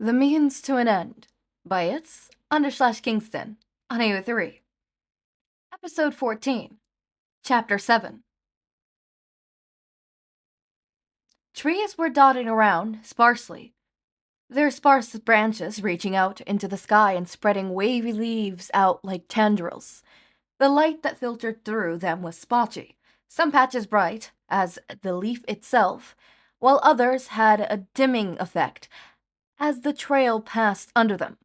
The Means to an End by its_Kingston on AO3. Episode 14, Chapter 7. Trees were dotting around sparsely, their sparse branches reaching out into the sky and spreading wavy leaves out like tendrils. The light that filtered through them was spotty, some patches bright, as the leaf itself, while others had a dimming effect as the trail passed under them.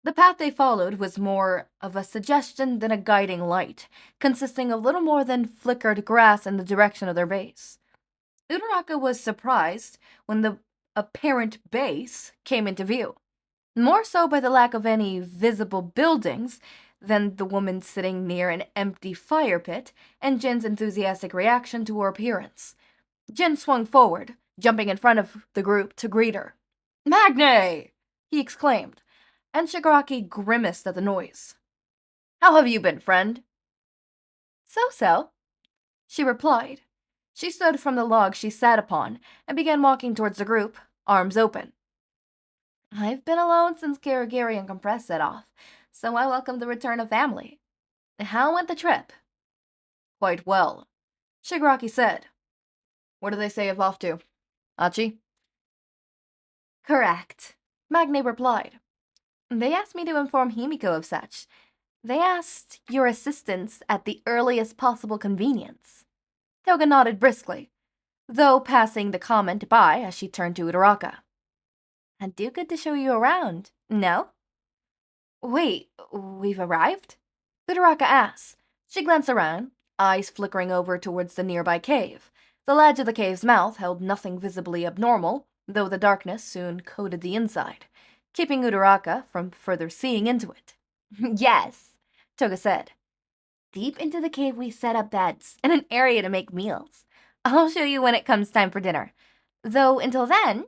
The path they followed was more of a suggestion than a guiding light, consisting of little more than flickered grass in the direction of their base. Uraraka was surprised when the apparent base came into view, more so by the lack of any visible buildings than the woman sitting near an empty fire pit and Jin's enthusiastic reaction to her appearance. Jin swung forward, jumping in front of the group to greet her. "Magne!" he exclaimed, and Shigaraki grimaced at the noise. "How have you been, friend?" "So-so," she replied. She stood from the log she sat upon and began walking towards the group, arms open. "I've been alone since Kirigiri and Compress set off, so I welcome the return of family. How went the trip?" "Quite well," Shigaraki said. "Where do they say you're off to? Achi?" "Correct," Magne replied. "They asked me to inform Himiko of such. They asked your assistance at the earliest possible convenience." Toga nodded briskly, though passing the comment by as she turned to Uraraka. "And do good to show you around, no?" "Wait, we've arrived?" Uraraka asked. She glanced around, eyes flickering over towards the nearby cave. The ledge of the cave's mouth held nothing visibly abnormal, though the darkness soon coated the inside, keeping Uraraka from further seeing into it. "Yes," Toga said. "Deep into the cave we set up beds and an area to make meals. I'll show you when it comes time for dinner. Though until then..."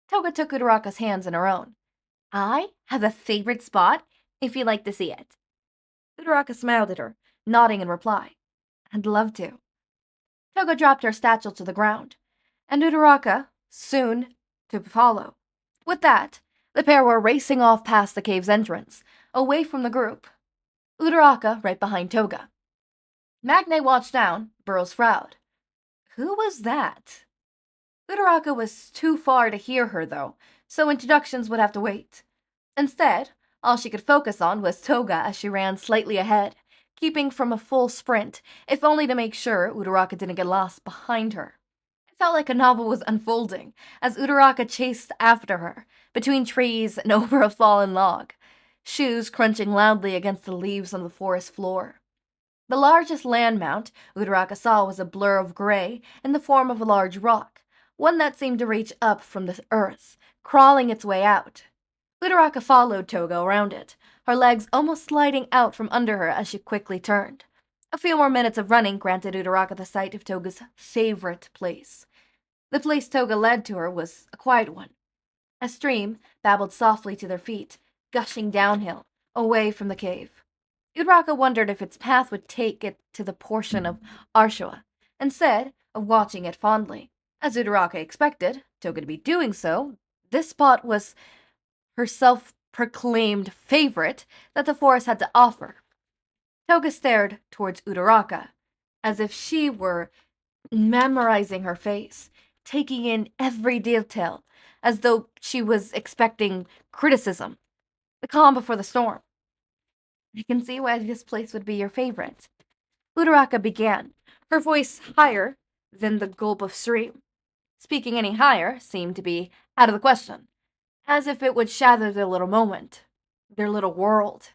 Toga took Uraraka's hands in her own. "I have a favorite spot, if you'd like to see it." Uraraka smiled at her, nodding in reply. "I'd love to." Toga dropped her satchel to the ground, and Uraraka soon to follow. With that, the pair were racing off past the cave's entrance, away from the group. Uraraka right behind Toga. Magne watched down, Burroughs frowned. Who was that? Uraraka was too far to hear her, though, so introductions would have to wait. Instead, all she could focus on was Toga as she ran slightly ahead, keeping from a full sprint, if only to make sure Uraraka didn't get lost behind her. It felt like a novel was unfolding, as Uraraka chased after her, between trees and over a fallen log, shoes crunching loudly against the leaves on the forest floor. The largest land mount Uraraka saw was a blur of gray in the form of a large rock, one that seemed to reach up from the earth, crawling its way out. Uraraka followed Toga around it, her legs almost sliding out from under her as she quickly turned. A few more minutes of running granted Uraraka the sight of Toga's favorite place. The place Toga led to her was a quiet one. A stream babbled softly to their feet, gushing downhill, away from the cave. Uraraka wondered if its path would take it to the portion of Arshua, instead of watching it fondly. As Uraraka expected Toga to be doing so, this spot was her self-proclaimed favorite that the forest had to offer. Toga stared towards Uraraka, as if she were memorizing her face, taking in every detail, as though she was expecting criticism. The calm before the storm. "I can see why this place would be your favorite." Uraraka began, her voice higher than the gulp of stream. Speaking any higher seemed to be out of the question, as if it would shatter their little moment, their little world.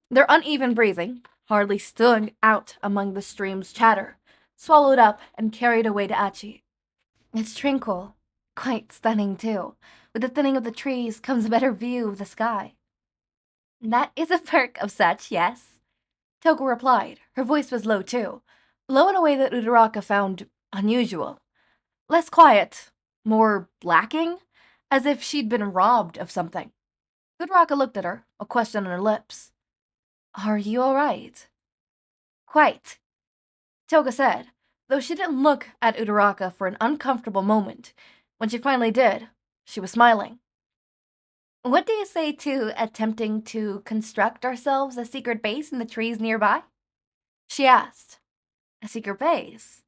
Their uneven breathing hardly stood out among the stream's chatter, swallowed up and carried away to Achi. "It's tranquil, quite stunning too. With the thinning of the trees comes a better view of the sky." "That is a perk of such, yes," Toga replied. Her voice was low too, low in a way that Uraraka found unusual. Less quiet, more lacking, as if she'd been robbed of something. Uraraka looked at her, a question on her lips. "Are you all right?" "Quite," Toga said, though she didn't look at Uraraka for an uncomfortable moment. When she finally did, she was smiling. What do you say to attempting to construct ourselves a secret base in the trees nearby? She asked. A secret base?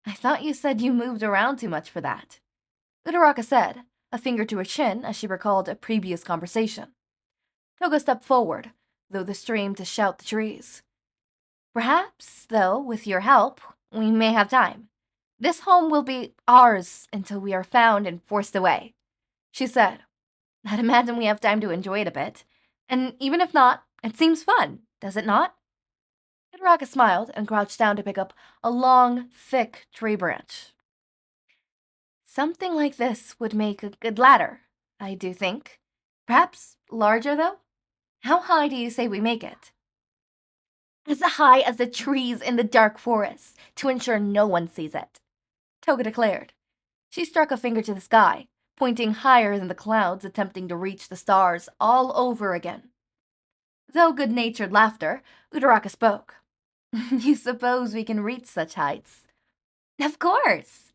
I thought you said you moved around too much for that. Uraraka said, a finger to her chin as she recalled a previous conversation. Toga stepped forward, though the stream to shout the trees. Perhaps, though, with your help, we may have time. This home will be ours until we are found and forced away, she said. I'd imagine we have time to enjoy it a bit. And even if not, it seems fun, does it not? Uraraka smiled and crouched down to pick up a long, thick tree branch. Something like this would make a good ladder, I do think. Perhaps larger, though? How high do you say we make it? As high as the trees in the dark forest, to ensure no one sees it, Toga declared. She struck a finger to the sky, pointing higher than the clouds, attempting to reach the stars all over again. Though good-natured laughter, Uraraka spoke. You suppose we can reach such heights? Of course,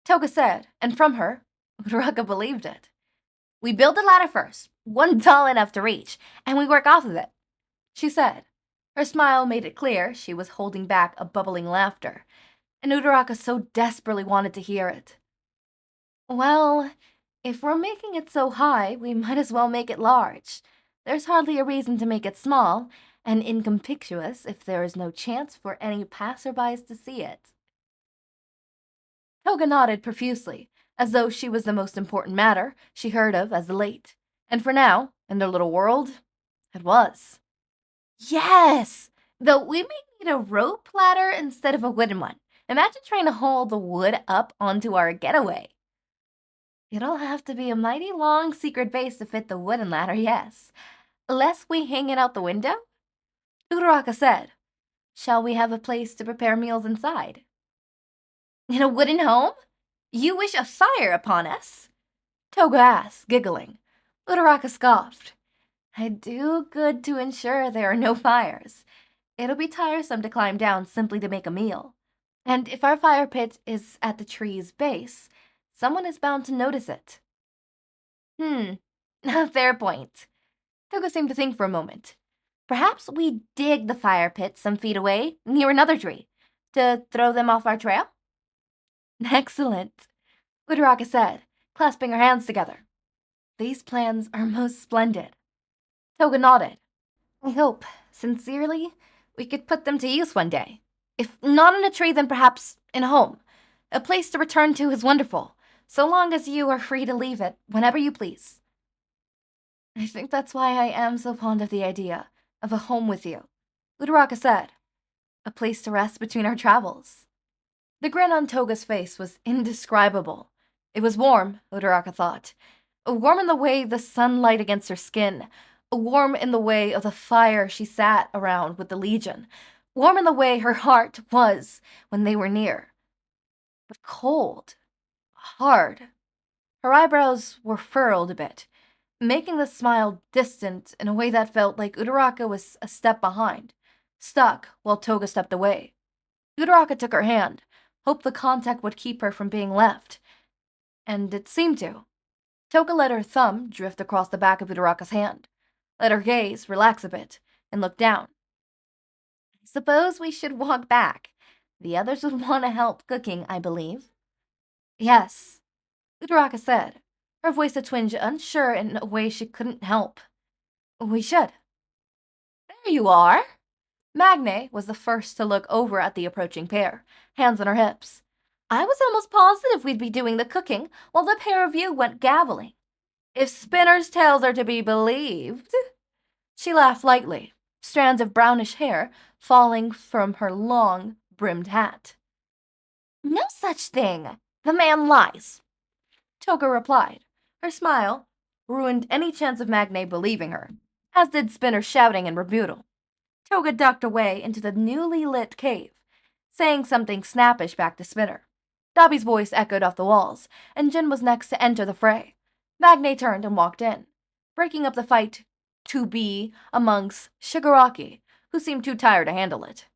Toga said, and from her, Uraraka believed it. We build the ladder first, one tall enough to reach, and we work off of it, she said. Her smile made it clear she was holding back a bubbling laughter, and Uraraka so desperately wanted to hear it. Well, if we're making it so high, we might as well make it large. There's hardly a reason to make it small and inconspicuous if there is no chance for any passerbys to see it. Toga nodded profusely, as though she was the most important matter she heard of as of late, and for now, in their little world, it was. Yes! Though we may need a rope ladder instead of a wooden one. Imagine trying to haul the wood up onto our getaway. It'll have to be a mighty long secret base to fit the wooden ladder, yes. Lest we hang it out the window? Uraraka said. Shall we have a place to prepare meals inside? In a wooden home? You wish a fire upon us? Toga asked, giggling. Uraraka scoffed. I do good to ensure there are no fires. It'll be tiresome to climb down simply to make a meal. And if our fire pit is at the tree's base, someone is bound to notice it. Fair point. Toga seemed to think for a moment. Perhaps we dig the fire pit some feet away, near another tree, to throw them off our trail? Excellent, Uraraka said, clasping her hands together. These plans are most splendid. Toga nodded. I hope, sincerely, we could put them to use one day. If not in a tree, then perhaps in a home. A place to return to is wonderful, so long as you are free to leave it whenever you please. I think that's why I am so fond of the idea of a home with you, Uraraka said. A place to rest between our travels. The grin on Toga's face was indescribable. It was warm, Uraraka thought. Warm in the way the sunlight against her skin. Warm in the way of the fire she sat around with the Legion. Warm in the way her heart was when they were near. But cold. Hard. Her eyebrows were furrowed a bit, making the smile distant in a way that felt like Uraraka was a step behind, stuck while Toga stepped away. Uraraka took her hand, hoped the contact would keep her from being left. And it seemed to. Toga let her thumb drift across the back of Uraraka's hand, let her gaze relax a bit, and look down. Suppose we should walk back. The others would want to help cooking, I believe. Yes, Uraraka said, her voice a twinge unsure in a way she couldn't help. We should. There you are. Magne was the first to look over at the approaching pair, hands on her hips. I was almost positive we'd be doing the cooking while the pair of you went gabbling. If Spinner's tales are to be believed. She laughed lightly, strands of brownish hair falling from her long, brimmed hat. No such thing. The man lies, Toga replied. Her smile ruined any chance of Magne believing her, as did Spinner's shouting and rebuttal. Toga ducked away into the newly lit cave, saying something snappish back to Spinner. Dobby's voice echoed off the walls, and Jin was next to enter the fray. Magne turned and walked in, breaking up the fight to be amongst Shigaraki, who seemed too tired to handle it.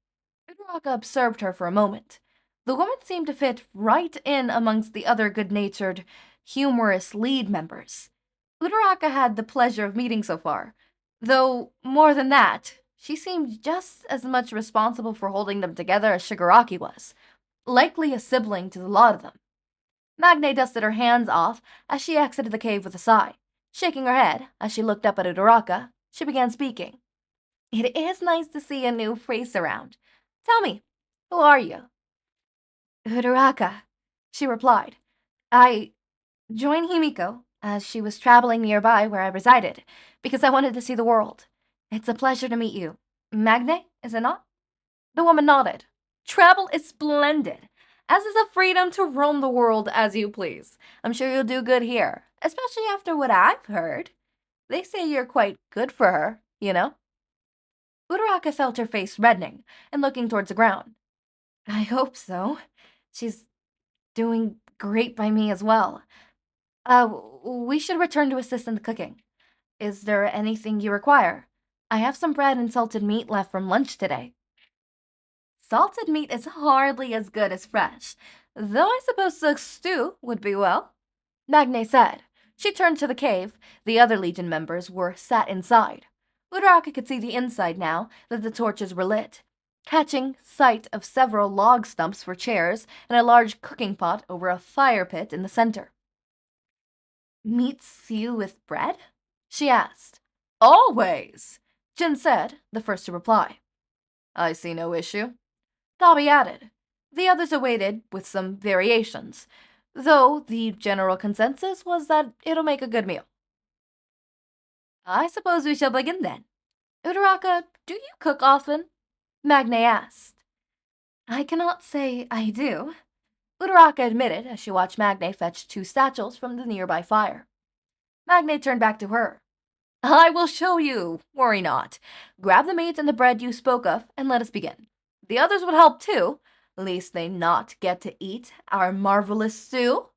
Uraraka observed her for a moment. The woman seemed to fit right in amongst the other good-natured, humorous lead members. Uraraka had the pleasure of meeting so far, though more than that, she seemed just as much responsible for holding them together as Shigaraki was, likely a sibling to the lot of them. Magne dusted her hands off as she exited the cave with a sigh. Shaking her head as she looked up at Uraraka, she began speaking. It is nice to see a new face around. Tell me, who are you? Uraraka, she replied. I joined Himiko as she was traveling nearby where I resided because I wanted to see the world. It's a pleasure to meet you. Magne, is it not? The woman nodded. Travel is splendid, as is the freedom to roam the world as you please. I'm sure you'll do good here, especially after what I've heard. They say you're quite good for her, you know? Uraraka felt her face reddening and looking towards the ground. I hope so. She's doing great by me as well. We should return to assist in the cooking. Is there anything you require? I have some bread and salted meat left from lunch today. Salted meat is hardly as good as fresh, though I suppose a stew would be well, Magne said. She turned to the cave. The other Legion members were sat inside. Uraraka could see the inside now that the torches were lit, catching sight of several log stumps for chairs and a large cooking pot over a fire pit in the center. Meat stew with bread? She asked. Always, Jin said, the first to reply. I see no issue. Dobby added. The others awaited with some variations, though the general consensus was that it'll make a good meal. I suppose we shall begin then. Uraraka, do you cook often? Magne asked. I cannot say I do, Uraraka admitted as she watched Magne fetch 2 satchels from the nearby fire. Magne turned back to her. I will show you, worry not. Grab the meat and the bread you spoke of, and let us begin. The others would help too, lest they not get to eat our marvelous stew.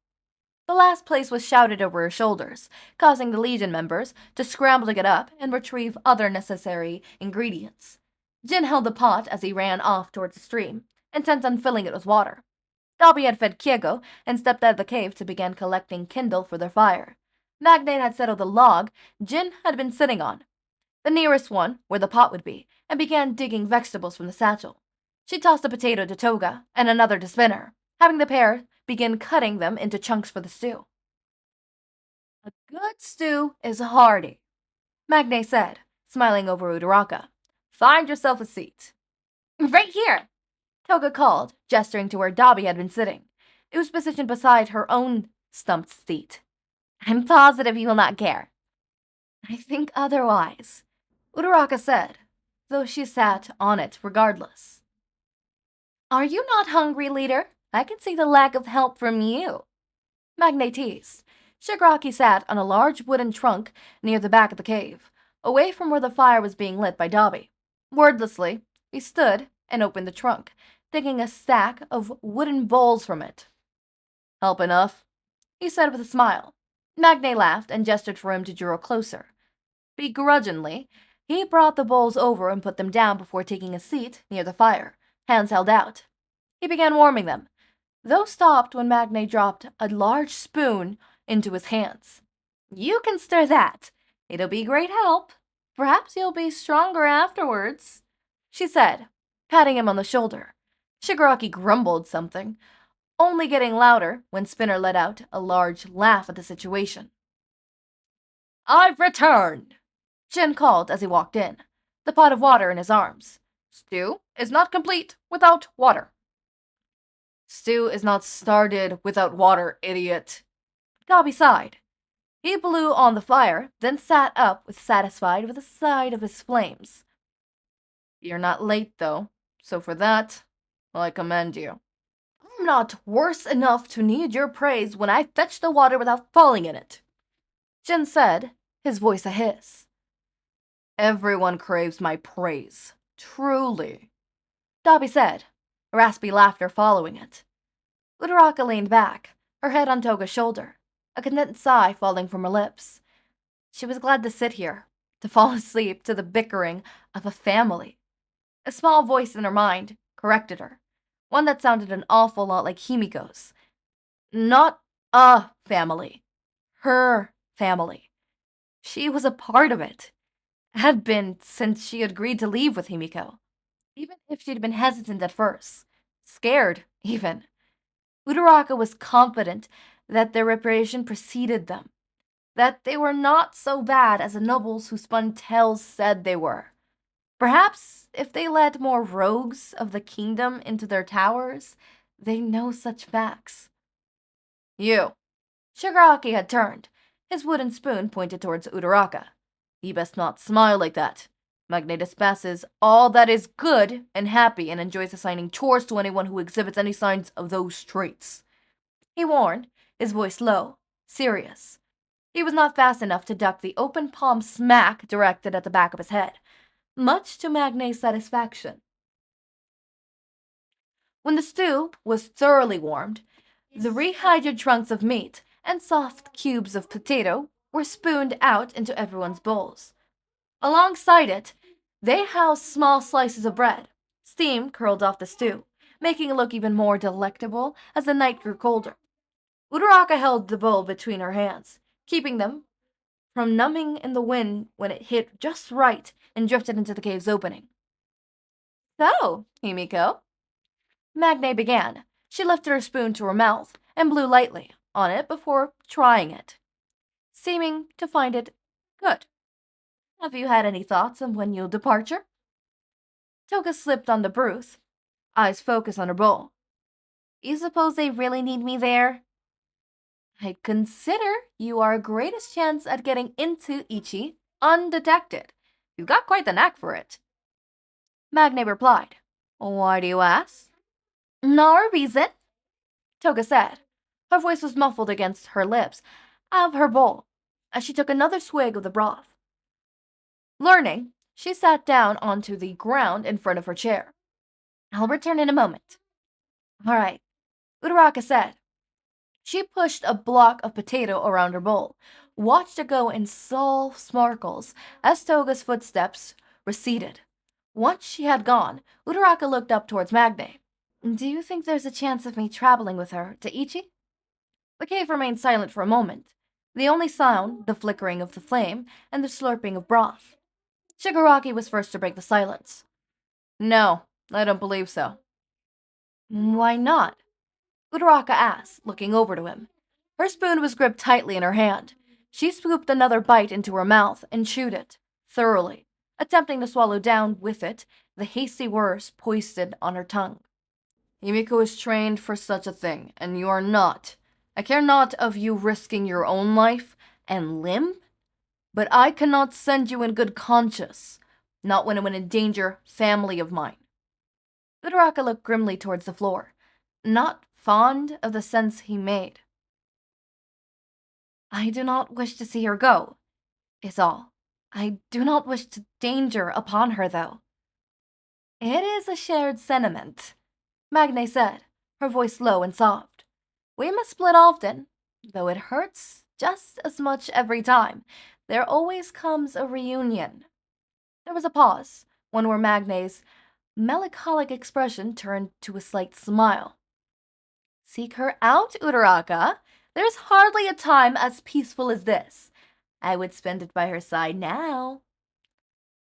The last place was shouted over her shoulders, causing the Legion members to scramble to get up and retrieve other necessary ingredients. Jin held the pot as he ran off towards the stream, intent on filling it with water. Dobby had fed Kiego and stepped out of the cave to begin collecting kindle for their fire. Magnate had settled the log Jin had been sitting on, the nearest one where the pot would be, and began digging vegetables from the satchel. She tossed a potato to Toga and another to Spinner, having the pair begin cutting them into chunks for the stew. A good stew is hearty, Magne said, smiling over Uraraka. Find yourself a seat. Right here, Toga called, gesturing to where Dobby had been sitting. It was positioned beside her own stumped seat. I'm positive you will not care. I think otherwise, Uraraka said, though she sat on it regardless. Are you not hungry, leader? I can see the lack of help from you. Magne teased. Shigaraki sat on a large wooden trunk near the back of the cave, away from where the fire was being lit by Dobby. Wordlessly, he stood and opened the trunk, taking a stack of wooden bowls from it. Help enough? He said with a smile. Magne laughed and gestured for him to draw closer. Begrudgingly, he brought the bowls over and put them down before taking a seat near the fire, hands held out. He began warming them, though stopped when Magne dropped a large spoon into his hands. You can stir that. It'll be great help. Perhaps you'll be stronger afterwards, she said, patting him on the shoulder. Shigaraki grumbled something, only getting louder when Spinner let out a large laugh at the situation. I've returned, Jin called as he walked in, the pot of water in his arms. Stew is not complete without water. Stew is not started without water, idiot. Dobby sighed. He blew on the fire, then sat up satisfied with the sight of his flames. You're not late, though, so for that, I commend you. I'm not worse enough to need your praise when I fetch the water without falling in it, Jin said, his voice a hiss. Everyone craves my praise, truly, Dobby said, raspy laughter following it. Uraraka leaned back, her head on Toga's shoulder, a content sigh falling from her lips. She was glad to sit here, to fall asleep to the bickering of a family. A small voice in her mind corrected her, one that sounded an awful lot like Himiko's. Not a family. Her family. She was a part of it. Had been since she agreed to leave with Himiko. Even if she'd been hesitant at first. Scared, even. Uraraka was confident that their reputation preceded them. That they were not so bad as the nobles who spun tales said they were. Perhaps if they let more rogues of the kingdom into their towers, they'd know such facts. You. Shigaraki had turned. His wooden spoon pointed towards Uraraka. You best not smile like that. Magnetus passes all that is good and happy and enjoys assigning chores to anyone who exhibits any signs of those traits. He warned, his voice low, serious. He was not fast enough to duck the open palm smack directed at the back of his head, much to Magne's satisfaction. When the stew was thoroughly warmed, the rehydrated chunks of meat and soft cubes of potato were spooned out into everyone's bowls. Alongside it, they housed small slices of bread. Steam curled off the stew, making it look even more delectable as the night grew colder. Uraraka held the bowl between her hands, keeping them from numbing in the wind when it hit just right and drifted into the cave's opening. So, Himiko, Magne began. She lifted her spoon to her mouth and blew lightly on it before trying it, seeming to find it good. Have you had any thoughts on when you'll departure? Toga slipped on the bruise, eyes focused on her bowl. You suppose they really need me there? I'd consider you our greatest chance at getting into Ichi undetected. You've got quite the knack for it. Magne replied. Why do you ask? No reason, Toga said. Her voice was muffled against her lips out of her bowl as she took another swig of the broth. Learning, she sat down onto the ground in front of her chair. I'll return in a moment. All right, Uraraka said. She pushed a block of potato around her bowl, watched it go in soft sparkles as Toga's footsteps receded. Once she had gone, Uraraka looked up towards Magne. Do you think there's a chance of me traveling with her to Ichi? The cave remained silent for a moment, the only sound the flickering of the flame and the slurping of broth. Shigaraki was first to break the silence. No, I don't believe so. Why not? Uraraka asked, looking over to him. Her spoon was gripped tightly in her hand. She scooped another bite into her mouth and chewed it, thoroughly, attempting to swallow down with it the hasty words poised on her tongue. Himiko is trained for such a thing, and you are not. I care not of you risking your own life and limb, but I cannot send you in good conscience, not when it would endanger family of mine. Uraraka looked grimly towards the floor, not fond of the sense he made. I do not wish to see her go, is all. I do not wish to danger upon her, though. It is a shared sentiment, Magne said, her voice low and soft. We must split often, though it hurts just as much every time. There always comes a reunion. There was a pause, one where Magne's melancholic expression turned to a slight smile. Seek her out, Uraraka. There's hardly a time as peaceful as this. I would spend it by her side now.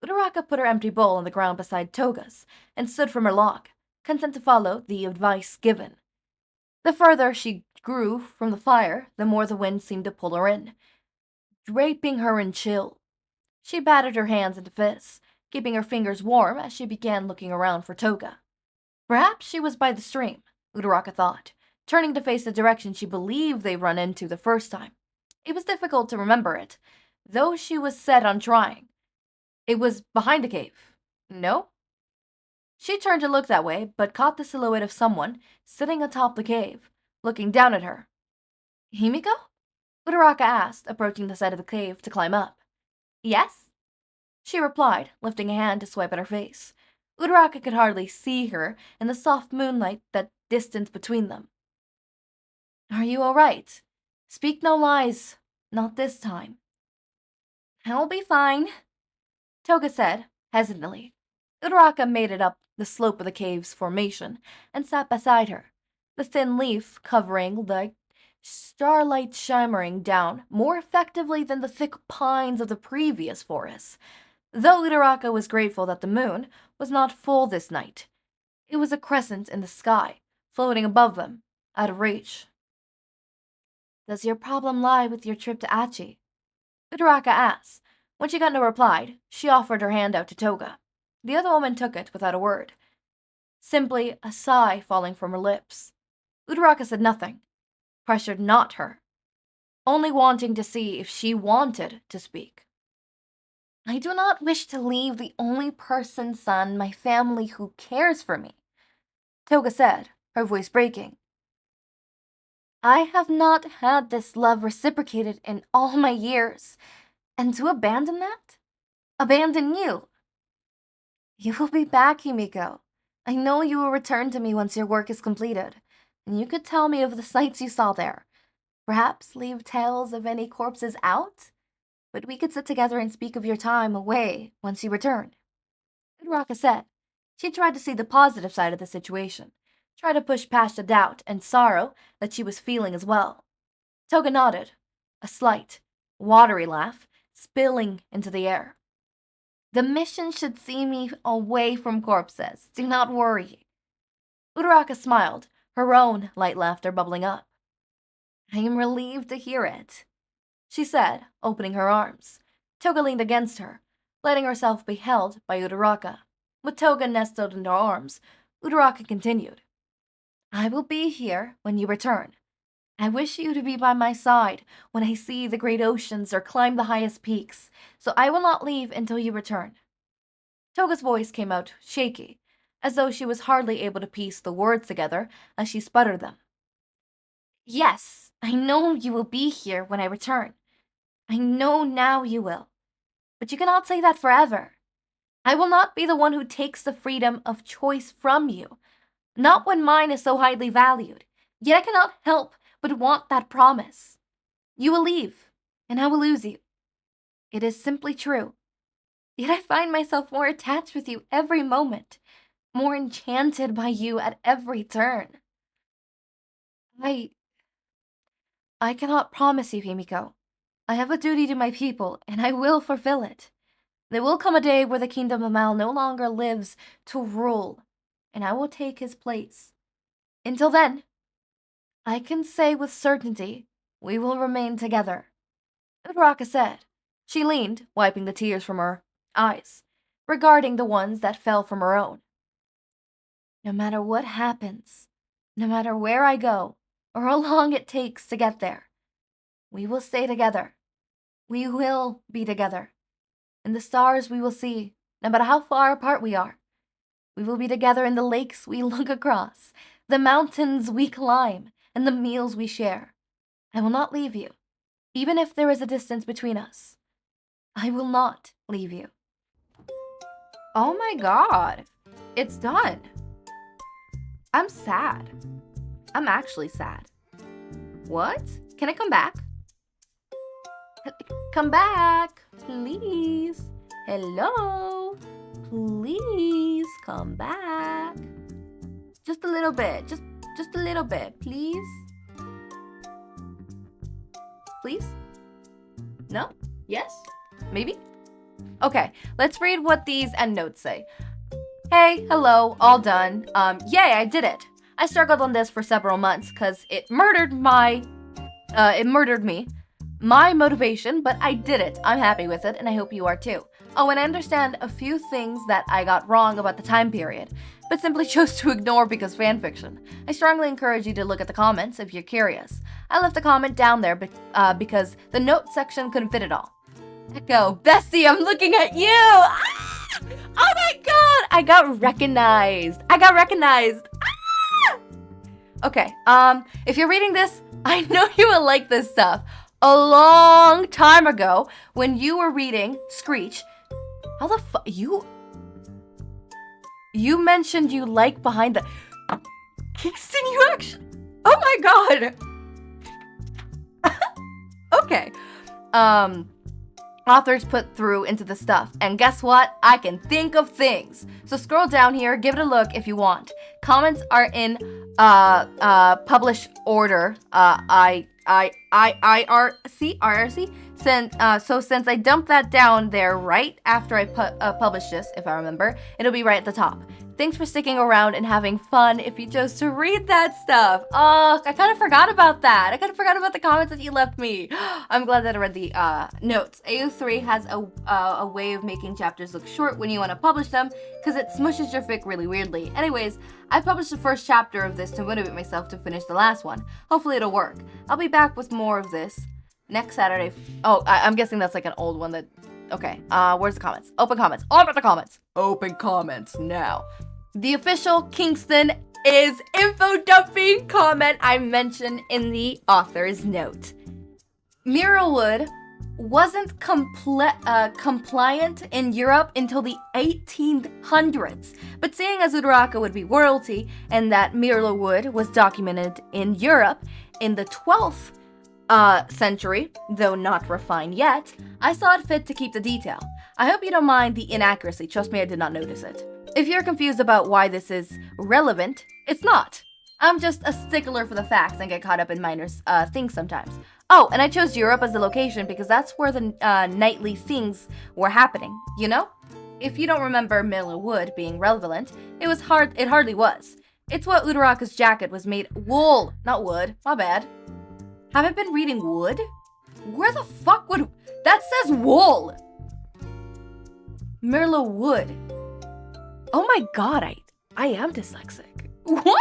Uraraka put her empty bowl on the ground beside Toga's and stood from her log, content to follow the advice given. The further she grew from the fire, the more the wind seemed to pull her in, draping her in chill. She battered her hands into fists, keeping her fingers warm as she began looking around for Toga. Perhaps she was by the stream, Uraraka thought, turning to face the direction she believed they'd run into the first time. It was difficult to remember it, though she was set on trying. It was behind the cave. No? She turned to look that way, but caught the silhouette of someone sitting atop the cave, looking down at her. Himiko? Uraraka asked, approaching the side of the cave to climb up. Yes? She replied, lifting a hand to swipe at her face. Uraraka could hardly see her in the soft moonlight that distanced between them. Are you all right? Speak no lies. Not this time. I'll be fine, Toga said, hesitantly. Uraraka made it up the slope of the cave's formation and sat beside her, the thin leaf covering the starlight shimmering down more effectively than the thick pines of the previous forest. Though Uraraka was grateful that the moon was not full this night, it was a crescent in the sky, floating above them, out of reach. Does your problem lie with your trip to Achi? Uraraka asked. When she got no reply, she offered her hand out to Toga. The other woman took it without a word, simply a sigh falling from her lips. Uraraka said nothing, pressured not her, only wanting to see if she wanted to speak. I do not wish to leave the only person's son, my family, who cares for me, Toga said, her voice breaking. I have not had this love reciprocated in all my years, and to abandon that? Abandon you? You will be back, Himiko. I know you will return to me once your work is completed, and you could tell me of the sights you saw there. Perhaps leave tales of any corpses out? But we could sit together and speak of your time away once you return. Uraraka said. She tried to see the positive side of the situation, tried to push past the doubt and sorrow that she was feeling as well. Toga nodded, a slight, watery laugh spilling into the air. The mission should see me away from corpses. Do not worry. Uraraka smiled, her own light laughter bubbling up. I am relieved to hear it, she said, opening her arms. Toga leaned against her, letting herself be held by Uraraka. With Toga nestled in her arms, Uraraka continued. I will be here when you return. I wish you to be by my side when I see the great oceans or climb the highest peaks, so I will not leave until you return. Toga's voice came out shaky, as though she was hardly able to piece the words together as she sputtered them. Yes, I know you will be here when I return. I know now you will. But you cannot say that forever. I will not be the one who takes the freedom of choice from you, not when mine is so highly valued. Yet I cannot help but want that promise. You will leave, and I will lose you. It is simply true. Yet I find myself more attached with you every moment, more enchanted by you at every turn. I cannot promise you, Himiko. I have a duty to my people, and I will fulfill it. There will come a day where the kingdom of Mal no longer lives to rule, and I will take his place. Until then, I can say with certainty we will remain together. Uraraka said. She leaned, wiping the tears from her eyes, regarding the ones that fell from her own. No matter what happens, no matter where I go, or how long it takes to get there, we will stay together. We will be together. And the stars we will see, no matter how far apart we are. We will be together in the lakes we look across, the mountains we climb, and the meals we share. I will not leave you, even if there is a distance between us. I will not leave you. Oh my god, it's done. I'm sad. I'm actually sad. What? Can I come back? Come back, please. Hello? Please come back. Just a little bit. Just a little bit, please. Please? No? Yes? Maybe? Okay, let's read what these endnotes say. Hey, hello, all done. Yay, I did it. I struggled on this for several months because it murdered me. My motivation, but I did it. I'm happy with it, and I hope you are too. Oh, and I understand a few things that I got wrong about the time period, but simply chose to ignore because fanfiction. I strongly encourage you to look at the comments if you're curious. I left a comment down there because the note section couldn't fit it all. Echo, Bessie, I'm looking at you! Ah! Oh my god! I got recognized! Ah! Okay, if you're reading this, I know you will like this stuff. A long time ago, when you were reading Screech, how the fuck, you mentioned you like behind the, Kingston, you actually, oh my god. Okay, authors put through into the stuff. And guess what? I can think of things. So scroll down here, give it a look if you want. Comments are in publish order. IRC. Since I dumped that down there right after I published this, if I remember, it'll be right at the top. Thanks for sticking around and having fun if you chose to read that stuff. Oh, I kind of forgot about that. I kind of forgot about the comments that you left me. I'm glad that I read the notes. AO3 has a way of making chapters look short when you want to publish them because it smushes your fic really weirdly. Anyways, I published the first chapter of this to motivate myself to finish the last one. Hopefully it'll work. I'll be back with more of this next Saturday. Oh, I'm guessing that's like an old one that... Okay, where's the comments? Open comments. All about the comments. Open comments now. The official Kingston is info dumping comment I mentioned in the author's note. Mirrorwood wasn't compliant in Europe until the 1800s, but seeing as Uraraka would be royalty and that Mirrorwood was documented in Europe in the 12th century, though not refined yet, I saw it fit to keep the detail. I hope you don't mind the inaccuracy. Trust me, I did not notice it. If you're confused about why this is relevant, it's not. I'm just a stickler for the facts and get caught up in minor things sometimes. Oh, and I chose Europe as the location because that's where the nightly things were happening, you know? If you don't remember Mirrorwood being relevant, it hardly was. It's what Uraraka's jacket was made wool, not wood, my bad. Have I been reading wood? Where the fuck would... That says wool! Mirrorwood. Oh my god, I am dyslexic. What?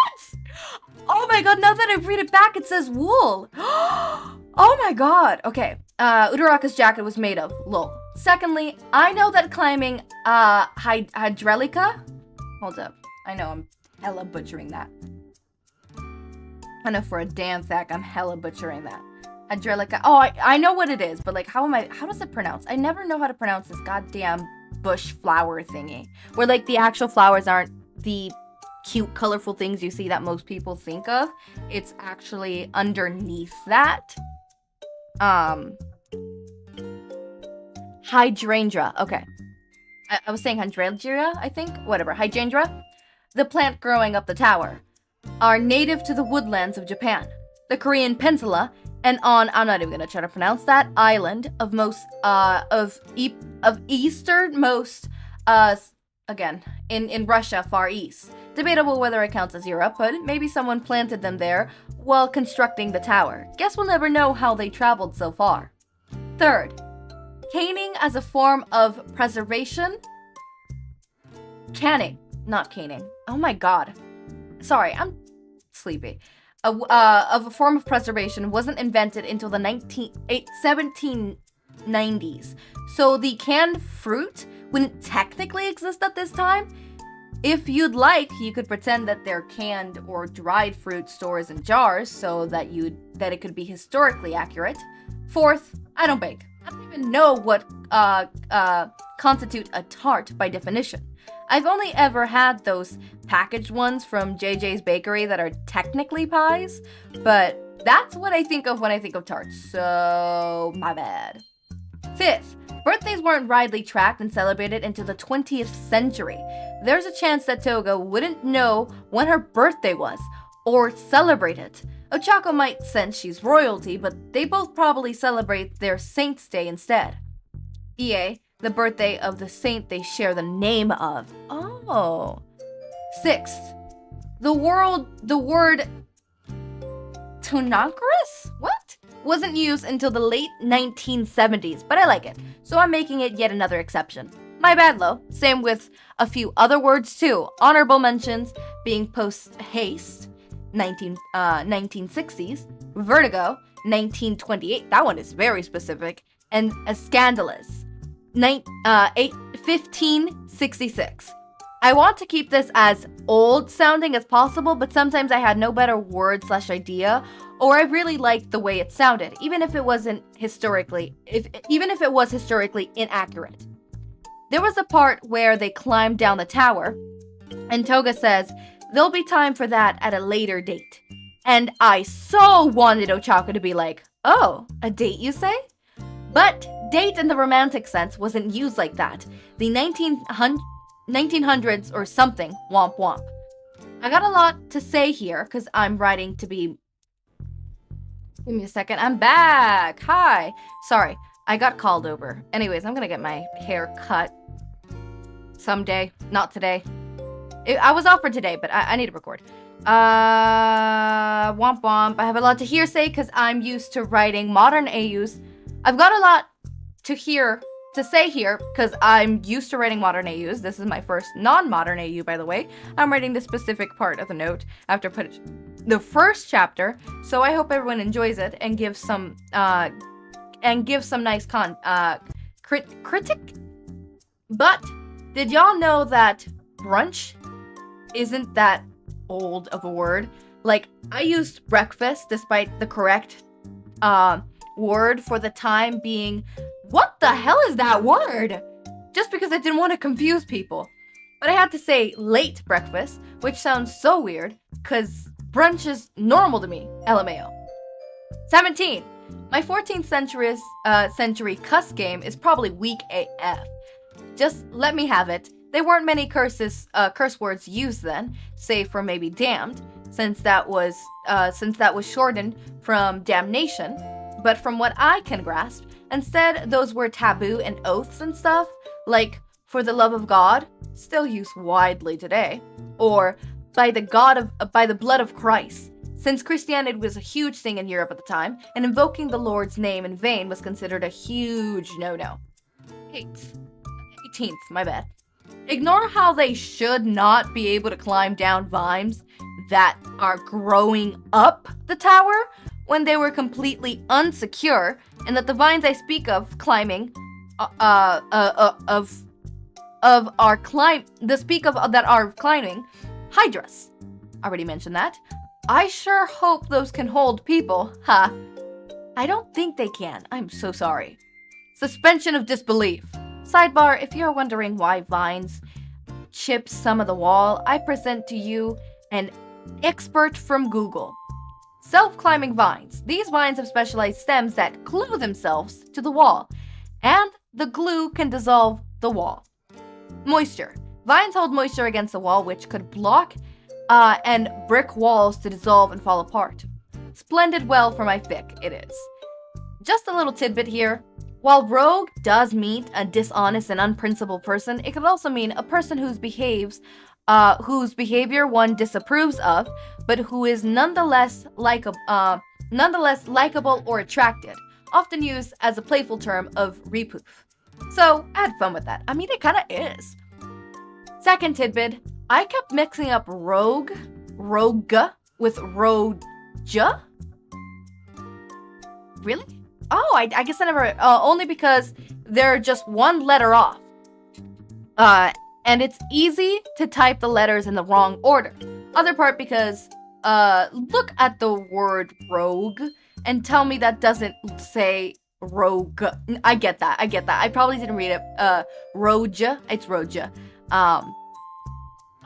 Oh my god, now that I read it back, it says wool. Oh my god. Okay, Uraraka's jacket was made of, lol. Secondly, I know that climbing, Hydrelica? Hold up. I know I'm hella butchering that. I know for a damn fact I'm hella butchering that. Hydrelica. Oh, I know what it is, but like, how does it pronounce? I never know how to pronounce this goddamn bush flower thingy. Where like the actual flowers aren't the cute, colorful things you see that most people think of. It's actually underneath that. Hydrangea. Okay. I was saying hydrangea, I think? Whatever. Hydrangea, the plant growing up the tower, are native to the woodlands of Japan, the Korean peninsula, and on, I'm not even gonna try to pronounce that, island of easternmost, again, in Russia, Far East. Debatable whether it counts as Europe, but maybe someone planted them there while constructing the tower. Guess we'll never know how they traveled so far. Third, caning as a form of preservation. Canning, not caning. Oh my god. Sorry, I'm sleepy. Of a form of preservation wasn't invented until the 1790s. So the canned fruit wouldn't technically exist at this time. If you'd like, you could pretend that they're canned or dried fruit stores in jars so that it could be historically accurate. Fourth, I don't bake. I don't even know what constitute a tart by definition. I've only ever had those packaged ones from JJ's Bakery that are technically pies, but that's what I think of when I think of tarts, so my bad. Fifth, birthdays weren't widely tracked and celebrated until the 20th century. There's a chance that Toga wouldn't know when her birthday was, or celebrate it. Ochako might sense she's royalty, but they both probably celebrate their Saint's Day instead. EA, the birthday of the saint they share the name of. Oh. Sixth, the word Tunankerus? What? Wasn't used until the late 1970s, but I like it, so I'm making it yet another exception. My bad, Lo. Same with a few other words too. Honorable mentions being post-haste, 1960s, vertigo, 1928, that one is very specific, and a scandalous, 1566. I want to keep this as old sounding as possible, but sometimes I had no better word/idea, or I really liked the way it sounded, even if it was historically inaccurate. There was a part where they climbed down the tower, and Toga says, there'll be time for that at a later date. And I so wanted Ochako to be like, oh, a date you say? But Date in the romantic sense wasn't used like that. The 1900s or something, womp womp. I got a lot to say here because I'm writing to be... Give me a second. I'm back. Hi. Sorry, I got called over. Anyways, I'm gonna get my hair cut someday. Not today. I was offered today, but I need to record. Womp womp. I have a lot to say because I'm used to writing modern AUs. I've got a lot to say here because I'm used to writing modern AUs. This is my first non-modern AU, by the way. I'm writing the specific part of the note after put the first chapter, so I hope everyone enjoys it and gives some nice critic. But did y'all know that brunch isn't that old of a word? Like, I used breakfast despite the correct word for the time being. What the hell is that word? Just because I didn't want to confuse people. But I had to say late breakfast, which sounds so weird, because brunch is normal to me, LMAO. 17. My 14th century cuss game is probably weak AF. Just let me have it. There weren't many curse words used then, save for maybe damned, since that was shortened from damnation. But from what I can grasp, instead those were taboo and oaths and stuff, like for the love of God, still used widely today, or by the blood of Christ, since Christianity was a huge thing in Europe at the time, and invoking the Lord's name in vain was considered a huge no-no. 18th, my bad. Ignore how they should not be able to climb down vines that are growing up the tower when they were completely unsecure, and that the vines I speak of climbing that are climbing hydras. Already mentioned that. I sure hope those can hold people, huh? I don't think they can. I'm so sorry. Suspension of disbelief. Sidebar, if you're wondering why vines chip some of the wall, I present to you an expert from Google. Self-climbing vines. These vines have specialized stems that glue themselves to the wall, and the glue can dissolve the wall. Moisture. Vines hold moisture against the wall, which could block and brick walls to dissolve and fall apart. Splendid well for my fic, it is. Just a little tidbit here. While rogue does mean a dishonest and unprincipled person, it could also mean a person whose behavior one disapproves of, but who is nonetheless likable or attracted, often used as a playful term of reproof. So, I had fun with that. I mean, it kinda is. Second tidbit, I kept mixing up rogue, with roja. Really? Oh, I guess I never, only because they're just one letter off. And it's easy to type the letters in the wrong order. Other part because, look at the word rogue and tell me that doesn't say rogue. I get that. I probably didn't read it. Roja. It's roja.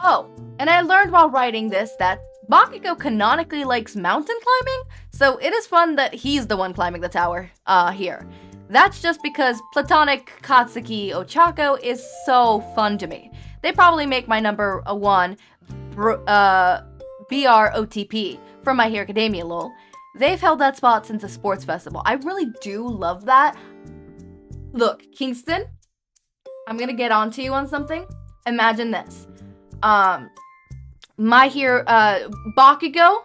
Oh, and I learned while writing this that Bakugou canonically likes mountain climbing, so it is fun that he's the one climbing the tower, here. That's just because platonic Katsuki Ochako is so fun to me. They probably make my number one BROTP from My Hero Academia, lol. They've held that spot since the sports festival. I really do love that. Look, Kingston, I'm gonna get on to you on something. Imagine this. My Hero, Bakugou,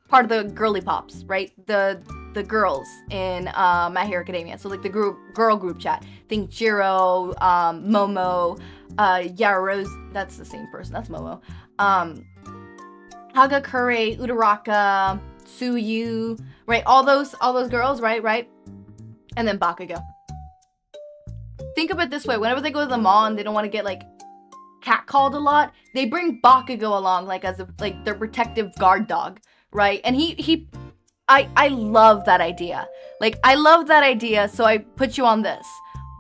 part of the girly pops, right? The girls in My Hero Academia. So like the girl group chat. Think Jiro, Momo, Yarose. That's the same person. That's Momo. Hagakure, Uraraka, Tsuyu, right? All those girls, right? And then Bakugou. Think of it this way: whenever they go to the mall and they don't want to get like catcalled a lot, they bring Bakugou along like as their protective guard dog, right? And I love that idea. Like, I love that idea, so I put you on this.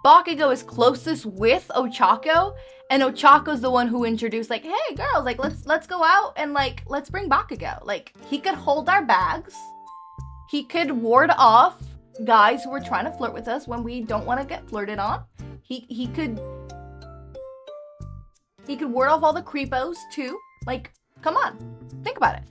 Bakugou is closest with Ochako, and Ochako's the one who introduced, like, hey, girls, like, let's go out and, like, let's bring Bakugou. Like, he could hold our bags. He could ward off guys who were trying to flirt with us when we don't want to get flirted on. He could ward off all the creepos too. Like, come on, think about it.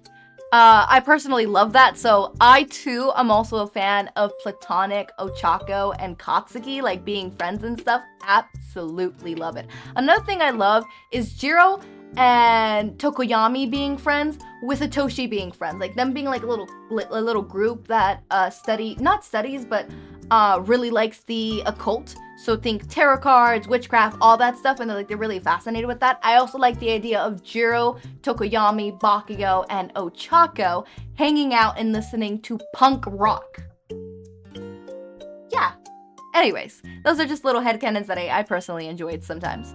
I personally love that, so I too am also a fan of platonic Ochako and Katsuki, like being friends and stuff. Absolutely love it. Another thing I love is Jiro and Tokoyami being friends with Hitoshi being friends, like them being like a little group that really likes the occult. So think tarot cards, witchcraft, all that stuff, and they're really fascinated with that. I also like the idea of Jiro, Tokoyami, Bakugou, and Ochako hanging out and listening to punk rock. Yeah. Anyways, those are just little headcanons that I personally enjoyed sometimes.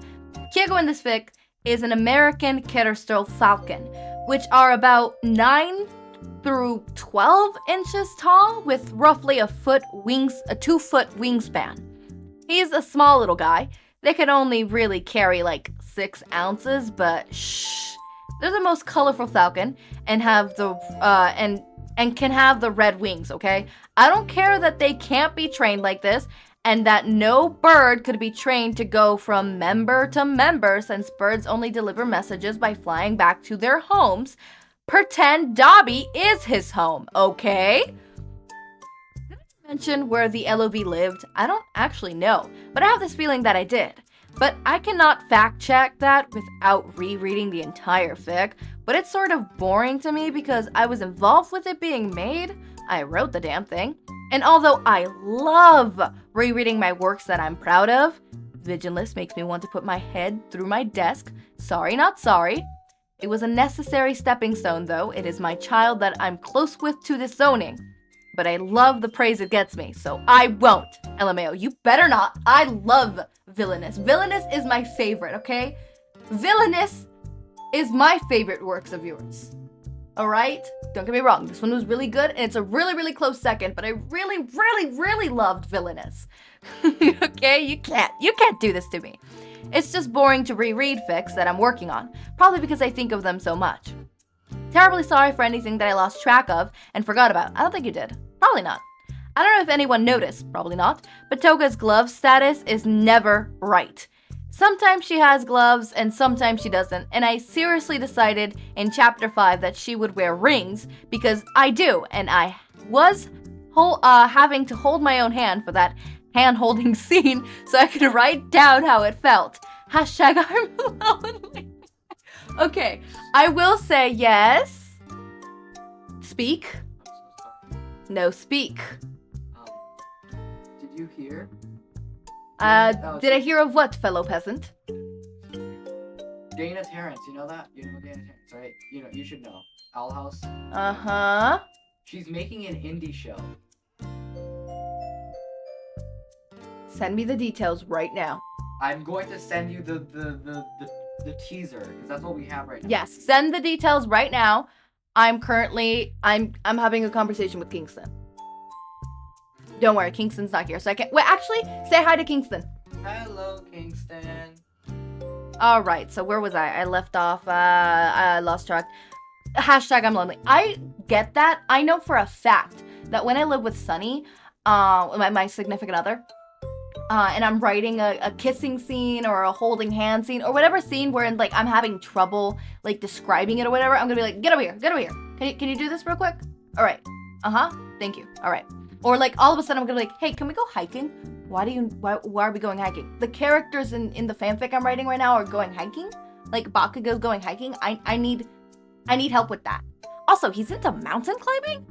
Kyogo in this fic is an American Kestrel falcon, which are about 9 through 12 inches tall with roughly a 2-foot wingspan. He's a small little guy. They can only really carry like 6 ounces, but shh. They're the most colorful falcon and have the and can have the red wings, okay? I don't care that they can't be trained like this and that no bird could be trained to go from member to member since birds only deliver messages by flying back to their homes. Pretend Dobby is his home, okay? Mention where the LOV lived? I don't actually know, but I have this feeling that I did. But I cannot fact check that without rereading the entire fic, but it's sort of boring to me because I was involved with it being made. I wrote the damn thing. And although I love rereading my works that I'm proud of, Vigilance makes me want to put my head through my desk. Sorry, not sorry. It was a necessary stepping stone though. It is my child that I'm close with to disowning. But I love the praise it gets me, so I won't. LMAO, you better not. I love Villainous. Villainous is my favorite, okay? Villainous is my favorite works of yours. Alright? Don't get me wrong, this one was really good, and it's a really, really close second, but I really, really, really loved Villainous. Okay? You can't do this to me. It's just boring to reread fics that I'm working on, probably because I think of them so much. Terribly sorry for anything that I lost track of and forgot about. I don't think you did. Probably not. I don't know if anyone noticed. Probably not. But Toga's glove status is never right. Sometimes she has gloves and sometimes she doesn't. And I seriously decided in chapter 5 that she would wear rings because I do. And I was having to hold my own hand for that hand-holding scene so I could write down how it felt. Hashtag I'm lonely. Okay, I will say yes. Speak. No, speak. Did you hear? Did I hear of what, fellow peasant? Dana Terrence, you know that? You know Dana Terrence, right? You know, you should know. Owl House. Uh-huh. She's making an indie show. Send me the details right now. I'm going to send you the teaser, because that's what we have right now. Yes, send the details right now. I'm having a conversation with Kingston. Don't worry, Kingston's not here, so I can't. Wait, actually, say hi to Kingston. Hello, Kingston. All right, so where was I? I left off. I lost track. Hashtag I'm lonely. I get that. I know for a fact that when I live with Sunny, my significant other, and I'm writing a kissing scene or a holding hand scene or whatever scene where like I'm having trouble like describing it or whatever, I'm gonna be like, get over here. Can you do this real quick? All right. Thank you. All right. Or like all of a sudden I'm gonna be like, hey, can we go hiking? Why are we going hiking? The characters in the fanfic I'm writing right now are going hiking. Like Bakugou's going hiking. I need help with that. Also, he's into mountain climbing?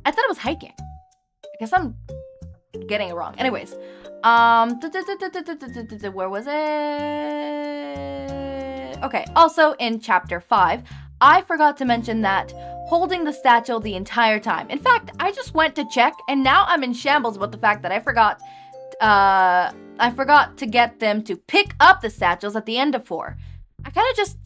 I thought it was hiking. I guess I'm getting it wrong. Anyways, where was it? Okay, also in chapter 5, I forgot to mention that holding the satchel the entire time. In fact, I just went to check and now I'm in shambles about the fact that I forgot to get them to pick up the satchels at the end of 4. I kind of just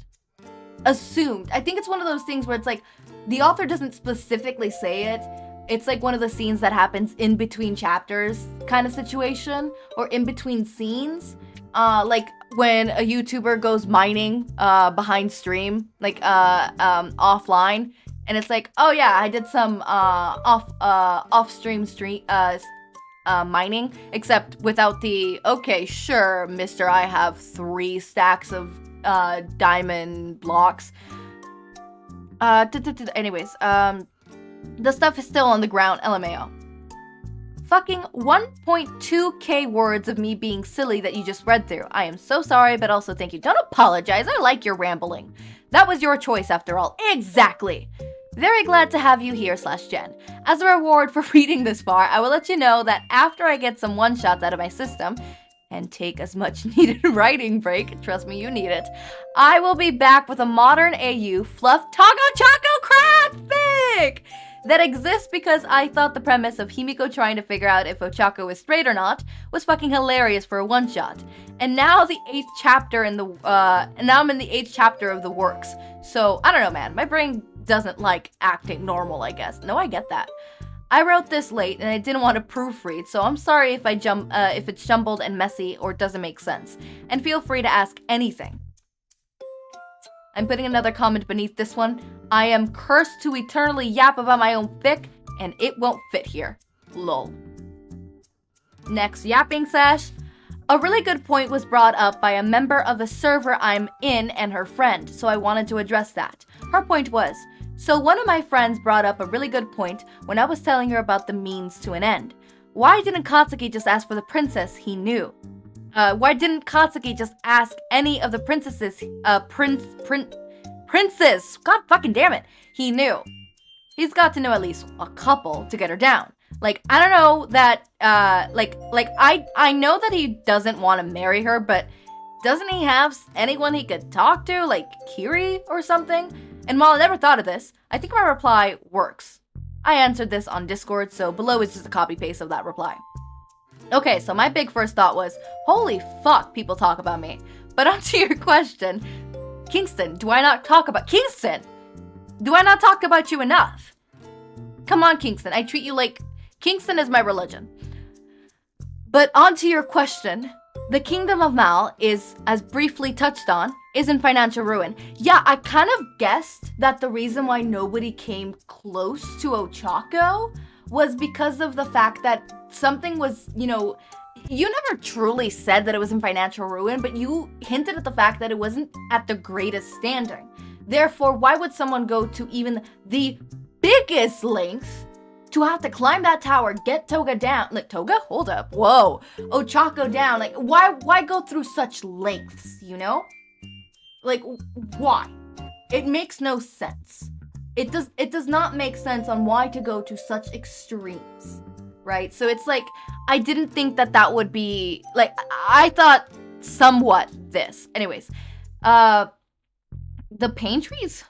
assumed. I think it's one of those things where it's like the author doesn't specifically say it. It's like one of the scenes that happens in between chapters kind of situation or in between scenes. Like when a YouTuber goes mining behind stream, like offline, and it's like, oh yeah, I did some off stream mining, except without the, okay, sure, mister, I have 3 stacks of diamond blocks. Anyways, the stuff is still on the ground, LMAO. Fucking 1.2k words of me being silly that you just read through. I am so sorry, but also thank you. Don't apologize, I like your rambling. That was your choice after all. Exactly! Very glad to have you here, /Jen. As a reward for reading this far, I will let you know that after I get some one-shots out of my system, and take as much needed writing break, trust me, you need it, I will be back with a modern AU fluff Taco Choco crap fic that exists because I thought the premise of Himiko trying to figure out if Ochako is straight or not was fucking hilarious for a one-shot. And now the 8th chapter in the, now I'm in the 8th chapter of the works. So, I don't know, man, my brain doesn't like acting normal, I guess. No, I get that. I wrote this late and I didn't want to proofread, so I'm sorry if if it's jumbled and messy or doesn't make sense. And feel free to ask anything. I'm putting another comment beneath this one. I am cursed to eternally yap about my own fic, and it won't fit here. Lol. Next yapping sesh. A really good point was brought up by a member of a server I'm in and her friend, so I wanted to address that. Her point was, so one of my friends brought up a really good point when I was telling her about the means to an end. Why didn't Katsuki just ask for the princess he knew? Why didn't Katsuki just ask any of the princesses, princess, god fucking damn it, he knew? He's got to know at least a couple to get her down. Like, I don't know that, I know that he doesn't want to marry her, but doesn't he have anyone he could talk to, like Kiri or something? And while I never thought of this, I think my reply works. I answered this on Discord, so below is just a copy-paste of that reply. Okay, so my big first thought was, holy fuck, people talk about me. But onto your question, Kingston, do I not talk about you enough? Come on, Kingston, I treat you like, Kingston is my religion. But onto your question, the Kingdom of Mal is, as briefly touched on, is in financial ruin. Yeah, I kind of guessed that the reason why nobody came close to Ochako was because of the fact that something was, you never truly said that it was in financial ruin, but you hinted at the fact that it wasn't at the greatest standing. Therefore, why would someone go to even the biggest lengths to have to climb that tower, get Toga down? Like, Toga? Hold up. Whoa. Ochako down. Like, why go through such lengths, Like, why? It makes no sense. It does not make sense on why to go to such extremes, right? So it's like, I didn't think that would be, like, I thought somewhat this. Anyways, the pantries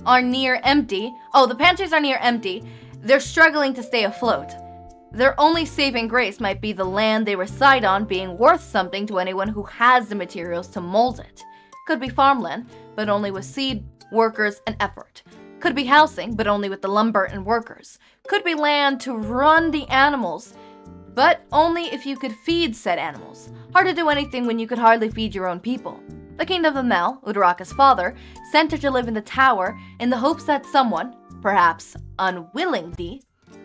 are near empty. Oh, the pantries are near empty. They're struggling to stay afloat. Their only saving grace might be the land they reside on being worth something to anyone who has the materials to mold it. Could be farmland, but only with seed, workers, and effort. Could be housing, but only with the lumber and workers. Could be land to run the animals, but only if you could feed said animals. Hard to do anything when you could hardly feed your own people. The Kingdom of Mel, Uraraka's father, sent her to live in the tower in the hopes that someone, perhaps unwillingly,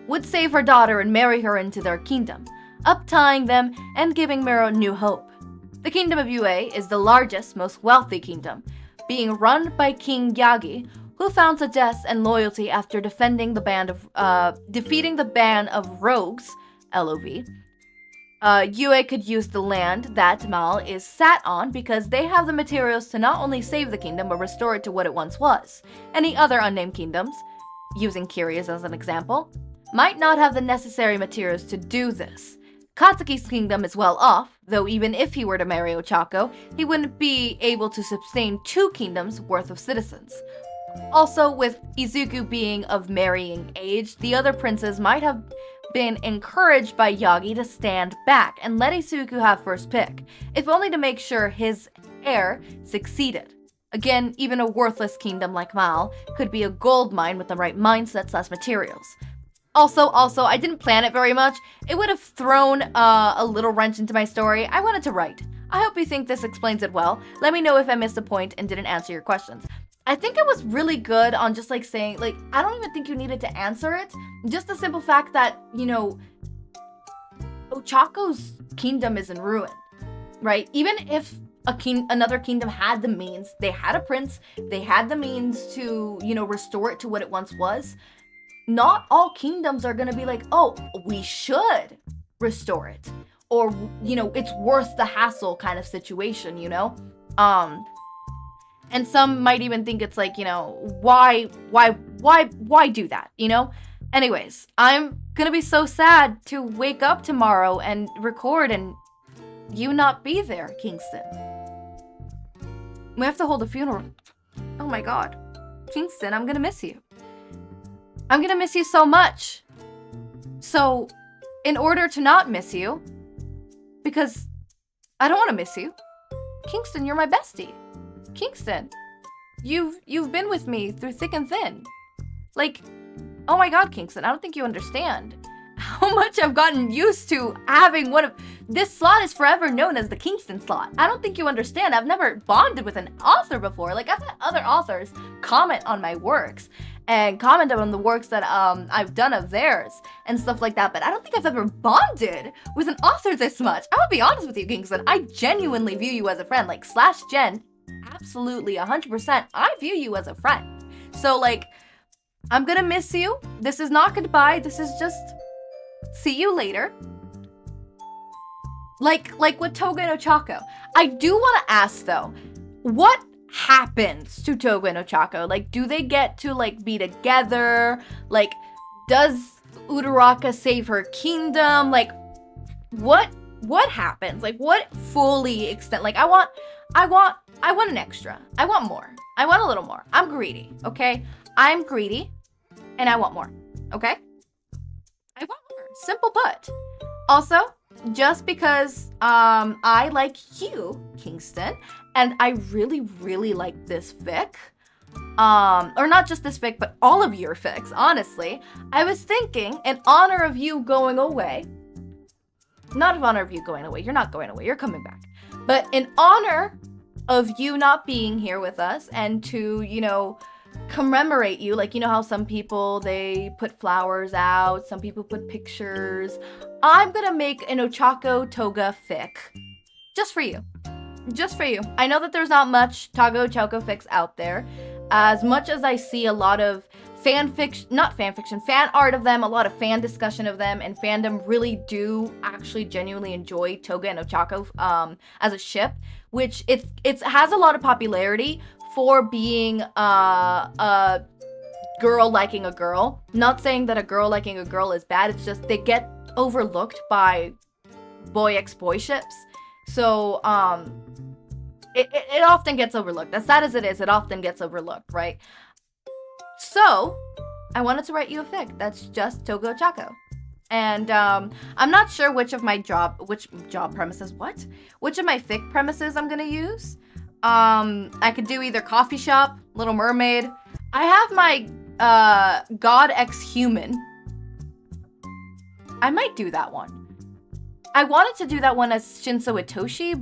would save her daughter and marry her into their kingdom, uptying them and giving Miro new hope. The Kingdom of UA is the largest, most wealthy kingdom, being run by King Yagi, who found success and loyalty after defeating the band of rogues, LOV. UA could use the land that Mal is sat on because they have the materials to not only save the kingdom but restore it to what it once was. Any other unnamed kingdoms, using Curious as an example, might not have the necessary materials to do this. Katsuki's kingdom is well off, though even if he were to marry Ochako, he wouldn't be able to sustain 2 kingdoms worth of citizens. Also, with Izuku being of marrying age, the other princes might have been encouraged by Yagi to stand back and let Izuku have first pick, if only to make sure his heir succeeded. Again, even a worthless kingdom like Mal could be a gold mine with the right mindsets / materials. Also, I didn't plan it very much. It would have thrown a little wrench into my story. I wanted to write. I hope you think this explains it well. Let me know if I missed a point and didn't answer your questions. I think it was really good on just like saying, like, I don't even think you needed to answer it. Just the simple fact that, Ochako's kingdom is in ruin, right? Even if another kingdom had the means, they had a prince, they had the means to, restore it to what it once was. Not all kingdoms are gonna be like, oh, we should restore it, or it's worth the hassle kind of situation, and some might even think it's like, why do that, Anyways, I'm gonna be so sad to wake up tomorrow and record and you not be there, Kingston. We have to hold a funeral. Oh my god. Kingston, I'm gonna miss you. I'm gonna miss you so much. So, in order to not miss you, because I don't want to miss you, Kingston, you're my bestie. Kingston, you've been with me through thick and thin. Like, oh my god, Kingston, I don't think you understand how much I've gotten used to having one of... This slot is forever known as the Kingston slot. I don't think you understand. I've never bonded with an author before. Like, I've had other authors comment on my works and comment on the works that I've done of theirs and stuff like that, but I don't think I've ever bonded with an author this much. I will be honest with you, Kingston. I genuinely view you as a friend. Like, /Gen, absolutely, 100%, I view you as a friend. So, like, I'm gonna miss you. This is not goodbye. This is just see you later. Like with Toga and Ochako. I do want to ask, though, what happens to Toga and Ochako? Like, do they get to, like, be together? Like, does Uraraka save her kingdom? Like, what happens? Like, what fully extent? Like, I want an extra. I want more. I want a little more. I'm greedy, okay? I'm greedy, and I want more, okay? I want more. Simple put. Also, just because I like you, Kingston, and I really, really like this fic, or not just this fic, but all of your fics, honestly, I was thinking, in honor of you going away, not in honor of you going away, you're not going away, you're coming back, but in honor of you not being here with us, and to, commemorate you, like, how some people, they put flowers out, some people put pictures. I'm gonna make an Ochako Toga fic just for you. Just for you. I know that there's not much Toga Ochako fics out there. As much as I see a lot of fan art of them, a lot of fan discussion of them, and fandom really do actually genuinely enjoy Toga and Ochako as a ship, which it has a lot of popularity for being a girl liking a girl. Not saying that a girl liking a girl is bad, it's just they get overlooked by boy ex-boy ships. So it often gets overlooked. As sad as it is, it often gets overlooked, right? So I wanted to write you a fic that's just Toga Ochako. And I'm not sure which of my fic premises I'm gonna use. I could do either coffee shop, Little Mermaid. I have my God X Human. I might do that one. I wanted to do that one as Shindeku,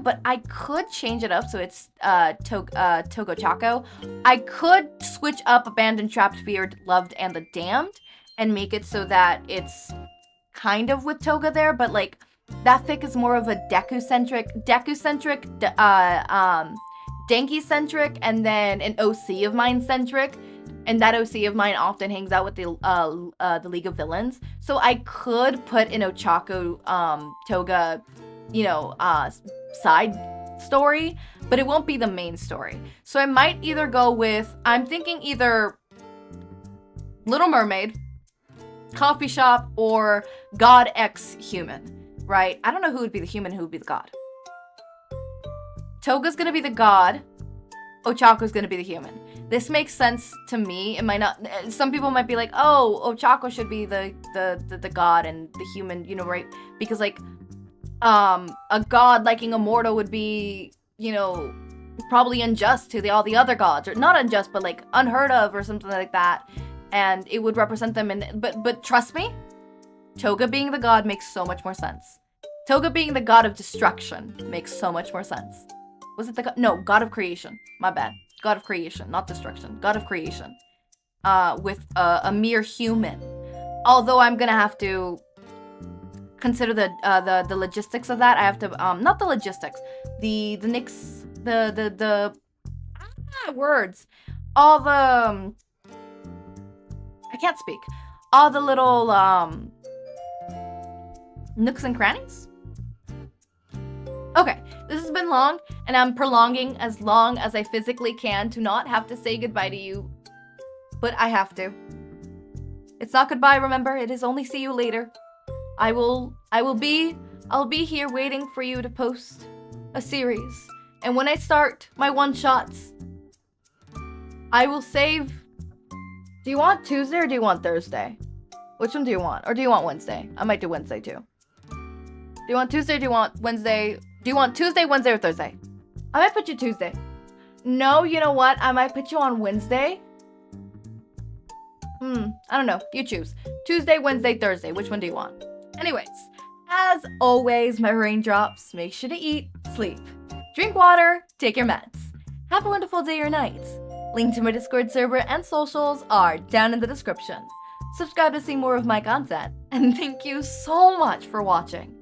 but I could change it up so it's Toga Ochako. I could switch up Abandoned, Trapped, Feared, Loved, and the Damned and make it so that it's kind of with Toga there, but like that fic is more of a Deku-centric, Denki-centric, and then an OC of mine-centric. And that OC of mine often hangs out with the League of Villains. So I could put an Ochako Toga, side story, but it won't be the main story. So I might either go with, I'm thinking either Little Mermaid, Coffee Shop, or God X Human. Right? I don't know who would be the human, who would be the god. Toga's gonna be the god. Ochako's gonna be the human. This makes sense to me. It might not. Some people might be like, "Oh, Ochako should be the god and the human," right? Because like, a god liking a mortal would be, probably unjust to all the other gods, or not unjust, but like unheard of or something like that, and it would represent them. But trust me, Toga being the god makes so much more sense. Toga being the god of destruction makes so much more sense. Was it the god? No, god of creation. My bad. God of creation, not destruction. God of creation. With a mere human. Although I'm gonna have to consider the logistics of that. I have to not the logistics, the nicks, the words, all the I can't speak, all the little nooks and crannies. Okay, this has been long, and I'm prolonging as long as I physically can to not have to say goodbye to you, but I have to. It's not goodbye, remember, it is only see you later. I'll be here waiting for you to post a series. And when I start my one-shots, I will save... Do you want Tuesday or do you want Thursday? Which one do you want? Or do you want Wednesday? I might do Wednesday too. Do you want Tuesday or do you want Wednesday? Do you want Tuesday, Wednesday, or Thursday? I might put you Tuesday. No, you know what? I might put you on Wednesday. I don't know. You choose. Tuesday, Wednesday, Thursday. Which one do you want? Anyways, as always, my raindrops, make sure to eat, sleep, drink water, take your meds. Have a wonderful day or night. Link to my Discord server and socials are down in the description. Subscribe to see more of my content, and thank you so much for watching.